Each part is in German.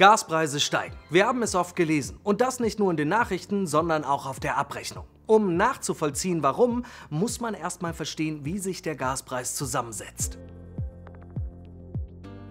Gaspreise steigen. Wir haben es oft gelesen. Und das nicht nur in den Nachrichten, sondern auch auf der Abrechnung. Um nachzuvollziehen, warum, muss man erstmal verstehen, wie sich der Gaspreis zusammensetzt.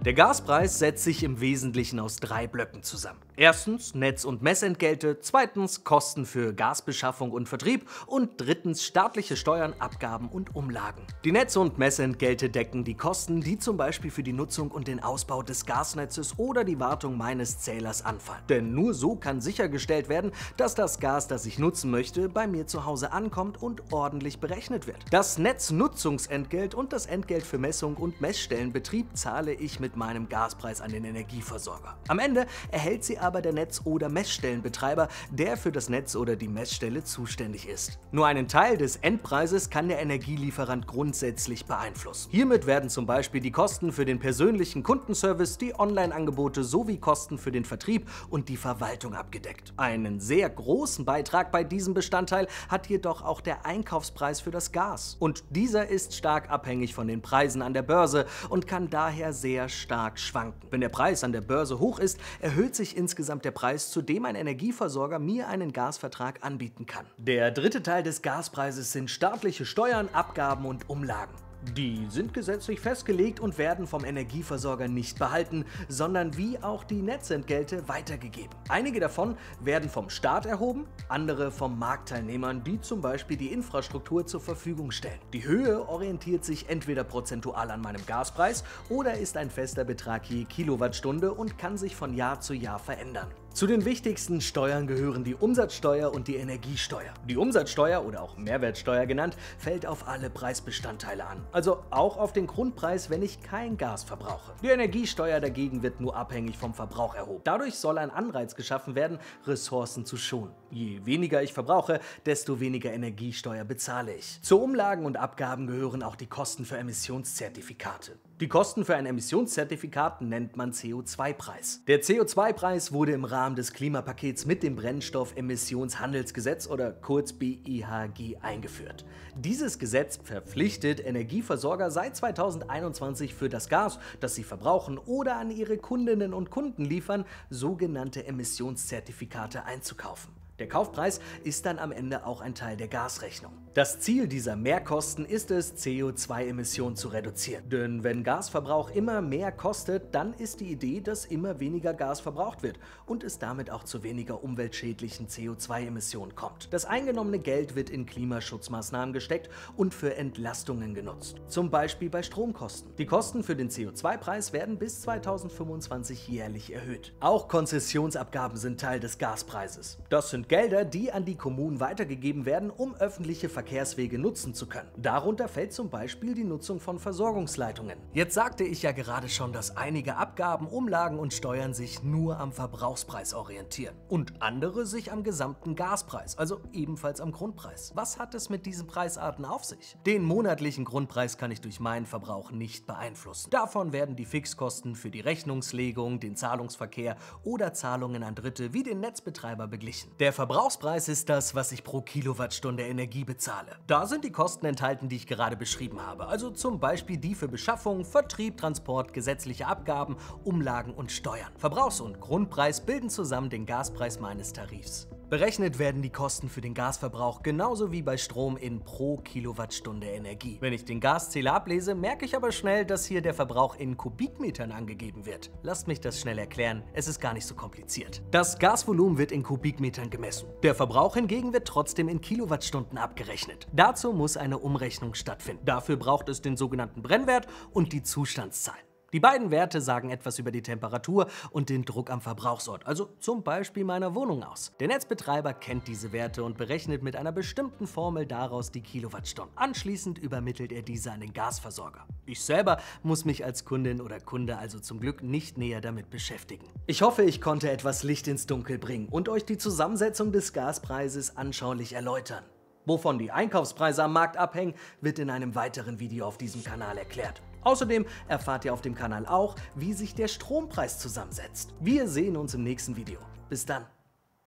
Der Gaspreis setzt sich im Wesentlichen aus 3 Blöcken zusammen. Erstens Netz- und Messentgelte, zweitens Kosten für Gasbeschaffung und Vertrieb und drittens staatliche Steuern, Abgaben und Umlagen. Die Netz- und Messentgelte decken die Kosten, die zum Beispiel für die Nutzung und den Ausbau des Gasnetzes oder die Wartung meines Zählers anfallen. Denn nur so kann sichergestellt werden, dass das Gas, das ich nutzen möchte, bei mir zu Hause ankommt und ordentlich berechnet wird. Das Netznutzungsentgelt und das Entgelt für Messung und Messstellenbetrieb zahle ich mit meinem Gaspreis an den Energieversorger. Am Ende erhält sie aber der Netz- oder Messstellenbetreiber, der für das Netz oder die Messstelle zuständig ist. Nur einen Teil des Endpreises kann der Energielieferant grundsätzlich beeinflussen. Hiermit werden zum Beispiel die Kosten für den persönlichen Kundenservice, die Online-Angebote sowie Kosten für den Vertrieb und die Verwaltung abgedeckt. Einen sehr großen Beitrag bei diesem Bestandteil hat jedoch auch der Einkaufspreis für das Gas. Und dieser ist stark abhängig von den Preisen an der Börse und kann daher sehr stark schwanken. Wenn der Preis an der Börse hoch ist, erhöht sich insgesamt der Preis, zu dem ein Energieversorger mir einen Gasvertrag anbieten kann. Der dritte Teil des Gaspreises sind staatliche Steuern, Abgaben und Umlagen. Die sind gesetzlich festgelegt und werden vom Energieversorger nicht behalten, sondern wie auch die Netzentgelte weitergegeben. Einige davon werden vom Staat erhoben, andere von Marktteilnehmern, die zum Beispiel die Infrastruktur zur Verfügung stellen. Die Höhe orientiert sich entweder prozentual an meinem Gaspreis oder ist ein fester Betrag je Kilowattstunde und kann sich von Jahr zu Jahr verändern. Zu den wichtigsten Steuern gehören die Umsatzsteuer und die Energiesteuer. Die Umsatzsteuer, oder auch Mehrwertsteuer genannt, fällt auf alle Preisbestandteile an, also auch auf den Grundpreis, wenn ich kein Gas verbrauche. Die Energiesteuer dagegen wird nur abhängig vom Verbrauch erhoben. Dadurch soll ein Anreiz geschaffen werden, Ressourcen zu schonen. Je weniger ich verbrauche, desto weniger Energiesteuer bezahle ich. Zu Umlagen und Abgaben gehören auch die Kosten für Emissionszertifikate. Die Kosten für ein Emissionszertifikat nennt man CO2-Preis. Der CO2-Preis wurde im Rahmen des Klimapakets mit dem Brennstoffemissionshandelsgesetz oder kurz BIHG eingeführt. Dieses Gesetz verpflichtet Energieversorger seit 2021 für das Gas, das sie verbrauchen oder an ihre Kundinnen und Kunden liefern, sogenannte Emissionszertifikate einzukaufen. Der Kaufpreis ist dann am Ende auch ein Teil der Gasrechnung. Das Ziel dieser Mehrkosten ist es, CO2-Emissionen zu reduzieren. Denn wenn Gasverbrauch immer mehr kostet, dann ist die Idee, dass immer weniger Gas verbraucht wird und es damit auch zu weniger umweltschädlichen CO2-Emissionen kommt. Das eingenommene Geld wird in Klimaschutzmaßnahmen gesteckt und für Entlastungen genutzt. Zum Beispiel bei Stromkosten. Die Kosten für den CO2-Preis werden bis 2025 jährlich erhöht. Auch Konzessionsabgaben sind Teil des Gaspreises. Das sind Gelder, die an die Kommunen weitergegeben werden, um öffentliche Verkehrswege nutzen zu können. Darunter fällt zum Beispiel die Nutzung von Versorgungsleitungen. Jetzt sagte ich ja gerade schon, dass einige Abgaben, Umlagen und Steuern sich nur am Verbrauchspreis orientieren und andere sich am gesamten Gaspreis, also ebenfalls am Grundpreis. Was hat es mit diesen Preisarten auf sich? Den monatlichen Grundpreis kann ich durch meinen Verbrauch nicht beeinflussen. Davon werden die Fixkosten für die Rechnungslegung, den Zahlungsverkehr oder Zahlungen an Dritte wie den Netzbetreiber beglichen. Der Verbrauchspreis ist das, was ich pro Kilowattstunde Energie bezahle. Da sind die Kosten enthalten, die ich gerade beschrieben habe, also zum Beispiel die für Beschaffung, Vertrieb, Transport, gesetzliche Abgaben, Umlagen und Steuern. Verbrauchs- und Grundpreis bilden zusammen den Gaspreis meines Tarifs. Berechnet werden die Kosten für den Gasverbrauch genauso wie bei Strom in pro Kilowattstunde Energie. Wenn ich den Gaszähler ablese, merke ich aber schnell, dass hier der Verbrauch in Kubikmetern angegeben wird. Lasst mich das schnell erklären, es ist gar nicht so kompliziert. Das Gasvolumen wird in Kubikmetern gemessen. Der Verbrauch hingegen wird trotzdem in Kilowattstunden abgerechnet. Dazu muss eine Umrechnung stattfinden. Dafür braucht es den sogenannten Brennwert und die Zustandszahlen. Die beiden Werte sagen etwas über die Temperatur und den Druck am Verbrauchsort, also zum Beispiel meiner Wohnung aus. Der Netzbetreiber kennt diese Werte und berechnet mit einer bestimmten Formel daraus die Kilowattstunden. Anschließend übermittelt er diese an den Gasversorger. Ich selber muss mich als Kundin oder Kunde also zum Glück nicht näher damit beschäftigen. Ich hoffe, ich konnte etwas Licht ins Dunkel bringen und euch die Zusammensetzung des Gaspreises anschaulich erläutern. Wovon die Einkaufspreise am Markt abhängen, wird in einem weiteren Video auf diesem Kanal erklärt. Außerdem erfahrt ihr auf dem Kanal auch, wie sich der Strompreis zusammensetzt. Wir sehen uns im nächsten Video. Bis dann.